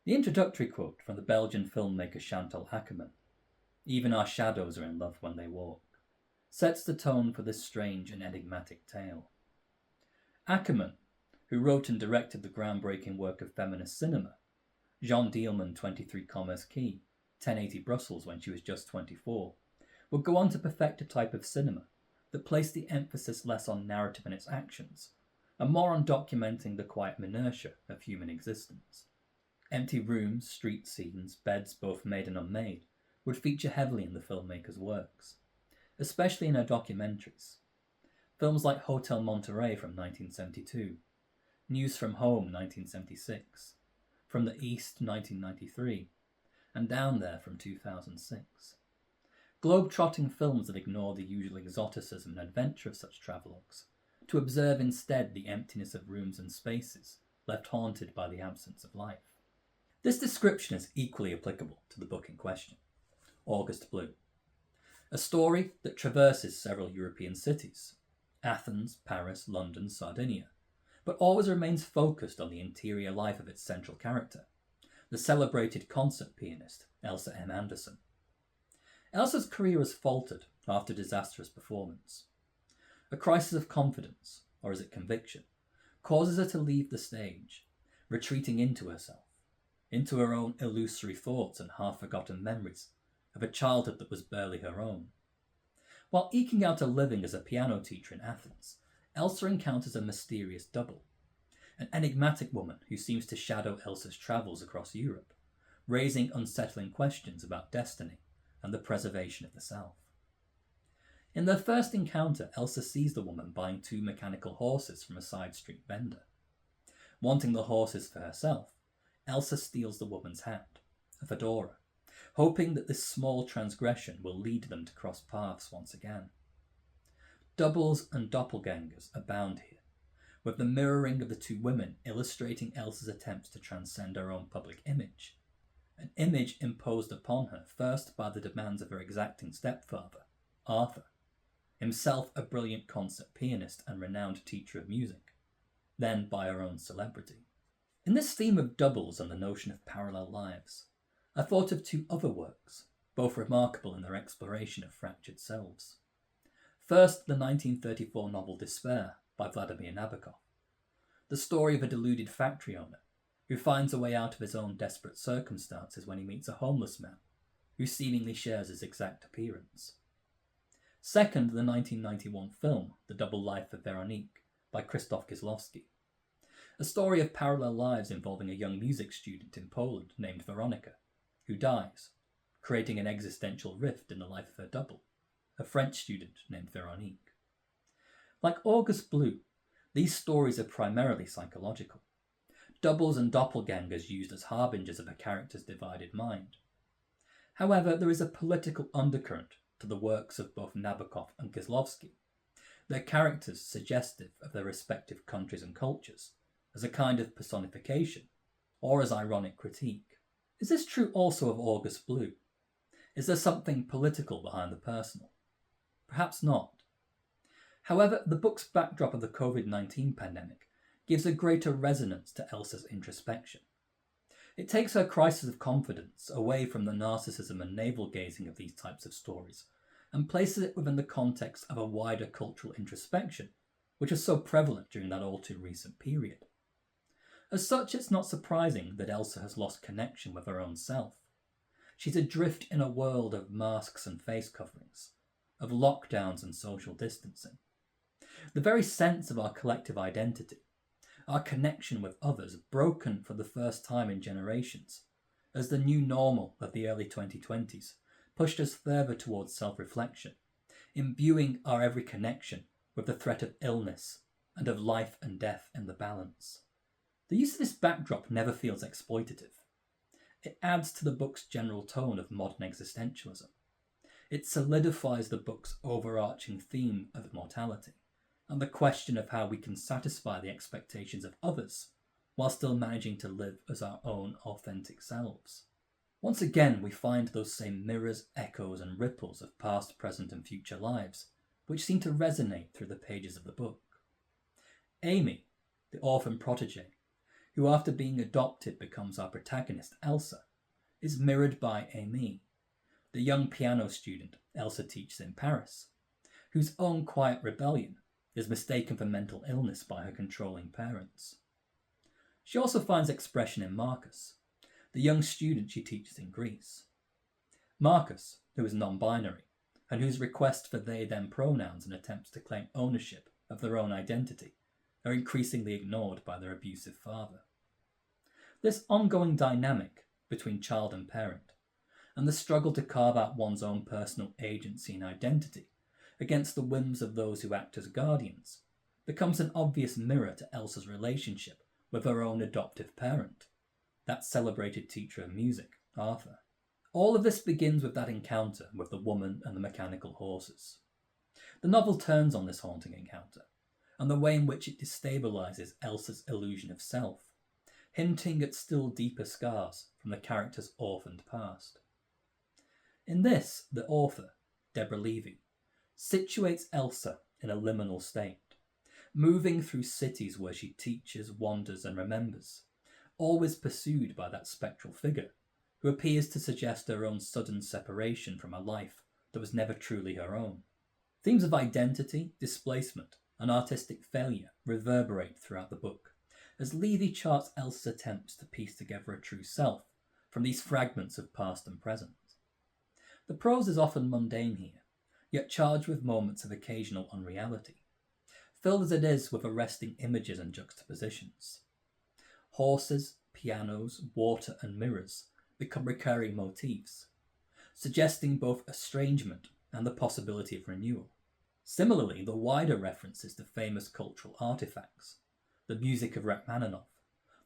The introductory quote from the Belgian filmmaker Chantal Akerman, "Even our shadows are in love when they walk," sets the tone for this strange and enigmatic tale. Akerman, who wrote and directed the groundbreaking work of feminist cinema, Jeanne Dielman, 23 Commerce Quay, 1080 Brussels when she was just 24, would go on to perfect a type of cinema that placed the emphasis less on narrative and its actions, and more on documenting the quiet minutiae of human existence. Empty rooms, street scenes, beds both made and unmade, would feature heavily in the filmmaker's works, especially in her documentaries. Films like Hotel Monterey from 1972, News from Home 1976, From the East 1993, and Down There from 2006. Globe-trotting films that ignore the usual exoticism and adventure of such travelogues, to observe instead the emptiness of rooms and spaces left haunted by the absence of life. This description is equally applicable to the book in question, August Blue, a story that traverses several European cities, Athens, Paris, London, Sardinia, but always remains focused on the interior life of its central character, the celebrated concert pianist Elsa M. Anderson. Elsa's career has faltered after a disastrous performance. A crisis of confidence, or is it conviction, causes her to leave the stage, retreating into herself, into her own illusory thoughts and half-forgotten memories of a childhood that was barely her own. While eking out a living as a piano teacher in Athens, Elsa encounters a mysterious double, an enigmatic woman who seems to shadow Elsa's travels across Europe, raising unsettling questions about destiny and the preservation of the self. In their first encounter, Elsa sees the woman buying 2 mechanical horses from a side street vendor. Wanting the horses for herself, Elsa steals the woman's hat, a fedora, hoping that this small transgression will lead them to cross paths once again. Doubles and doppelgangers abound here, with the mirroring of the 2 women illustrating Elsa's attempts to transcend her own public image, an image imposed upon her first by the demands of her exacting stepfather, Arthur, himself a brilliant concert pianist and renowned teacher of music, then by her own celebrity. In this theme of doubles and the notion of parallel lives, I thought of 2 other works, both remarkable in their exploration of fractured selves. First, the 1934 novel Despair by Vladimir Nabokov, the story of a deluded factory owner who finds a way out of his own desperate circumstances when he meets a homeless man who seemingly shares his exact appearance. Second, the 1991 film The Double Life of Veronique by Krzysztof Kieślowski, a story of parallel lives involving a young music student in Poland named Veronica, who dies, creating an existential rift in the life of her double, a French student named Veronique. Like August Blue, these stories are primarily psychological, doubles and doppelgangers used as harbingers of a character's divided mind. However, there is a political undercurrent to the works of both Nabokov and Kieślowski, their characters suggestive of their respective countries and cultures, as a kind of personification, or as ironic critique. Is this true also of August Blue? Is there something political behind the personal? Perhaps not. However, the book's backdrop of the COVID-19 pandemic gives a greater resonance to Elsa's introspection. It takes her crisis of confidence away from the narcissism and navel-gazing of these types of stories and places it within the context of a wider cultural introspection, which was so prevalent during that all-too-recent period. As such, it's not surprising that Elsa has lost connection with her own self. She's adrift in a world of masks and face coverings, of lockdowns and social distancing. The very sense of our collective identity, our connection with others, broken for the first time in generations, as the new normal of the early 2020s pushed us further towards self-reflection, imbuing our every connection with the threat of illness and of life and death in the balance. The use of this backdrop never feels exploitative. It adds to the book's general tone of modern existentialism. It solidifies the book's overarching theme of mortality and the question of how we can satisfy the expectations of others while still managing to live as our own authentic selves. Once again, we find those same mirrors, echoes, and ripples of past, present, and future lives, which seem to resonate through the pages of the book. Amy, the orphan protege, who after being adopted becomes our protagonist Elsa, is mirrored by Amy, the young piano student Elsa teaches in Paris, whose own quiet rebellion is mistaken for mental illness by her controlling parents. She also finds expression in Marcus, the young student she teaches in Greece. Marcus, who is non-binary, and whose request for they-them pronouns and attempts to claim ownership of their own identity are increasingly ignored by their abusive father. This ongoing dynamic between child and parent, and the struggle to carve out one's own personal agency and identity against the whims of those who act as guardians, becomes an obvious mirror to Elsa's relationship with her own adoptive parent, that celebrated teacher of music, Arthur. All of this begins with that encounter with the woman and the mechanical horses. The novel turns on this haunting encounter, and the way in which it destabilises Elsa's illusion of self, hinting at still deeper scars from the character's orphaned past. In this, the author, Deborah Levy, situates Elsa in a liminal state, moving through cities where she teaches, wanders and remembers, always pursued by that spectral figure, who appears to suggest her own sudden separation from a life that was never truly her own. Themes of identity, displacement, and artistic failure reverberate throughout the book, as Levy charts Elsa's attempts to piece together a true self from these fragments of past and present. The prose is often mundane here, yet charged with moments of occasional unreality, filled as it is with arresting images and juxtapositions. Horses, pianos, water and mirrors become recurring motifs, suggesting both estrangement and the possibility of renewal. Similarly, the wider references to famous cultural artifacts, the music of Rachmaninoff,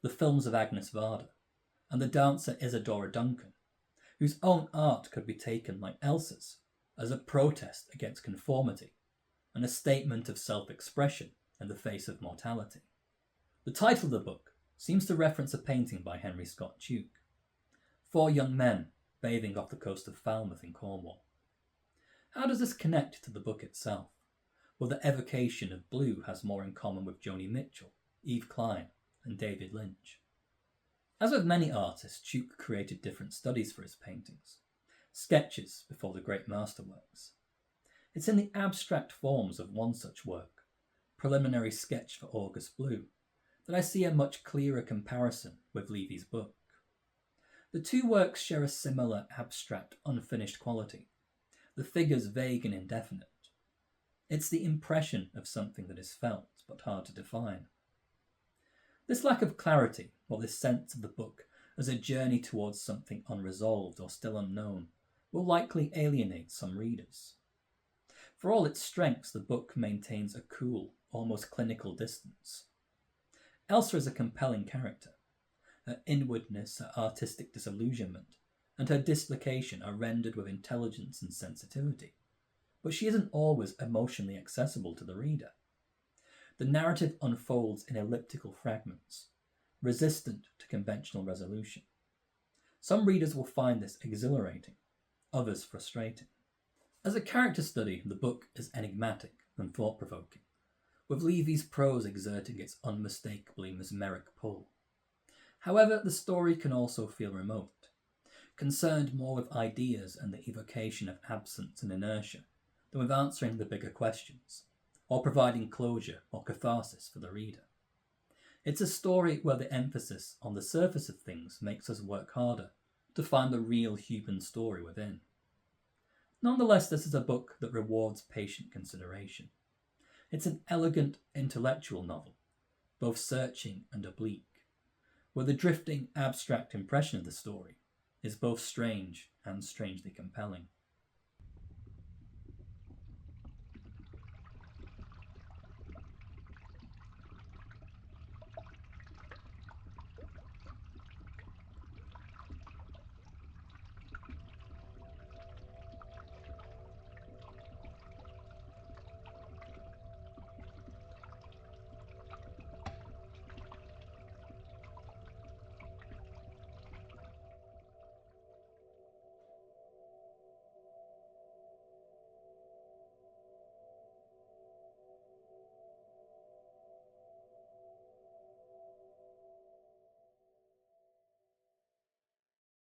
the films of Agnes Varda, and the dancer Isadora Duncan, whose own art could be taken, like Elsa's, as a protest against conformity and a statement of self-expression in the face of mortality. The title of the book seems to reference a painting by Henry Scott Tuke, 4 young men bathing off the coast of Falmouth in Cornwall. How does this connect to the book itself? Well, the evocation of blue has more in common with Joni Mitchell, Yves Klein, and David Lynch. As with many artists, Tuke created different studies for his paintings, sketches before the great masterworks. It's in the abstract forms of one such work, Preliminary Sketch for August Blue, that I see a much clearer comparison with Levy's book. The two works share a similar abstract, unfinished quality, the figures vague and indefinite. It's the impression of something that is felt, but hard to define. This lack of clarity, or this sense of the book as a journey towards something unresolved or still unknown, will likely alienate some readers. For all its strengths, the book maintains a cool, almost clinical distance. Elsa is a compelling character. Her inwardness, her artistic disillusionment, and her dislocation are rendered with intelligence and sensitivity, but she isn't always emotionally accessible to the reader. The narrative unfolds in elliptical fragments, resistant to conventional resolution. Some readers will find this exhilarating, others frustrating. As a character study, the book is enigmatic and thought-provoking, with Levy's prose exerting its unmistakably mesmeric pull. However, the story can also feel remote, concerned more with ideas and the evocation of absence and inertia than with answering the bigger questions, or providing closure or catharsis for the reader. It's a story where the emphasis on the surface of things makes us work harder to find the real human story within. Nonetheless, this is a book that rewards patient consideration. It's an elegant intellectual novel, both searching and oblique, where the drifting abstract impression of the story is both strange and strangely compelling.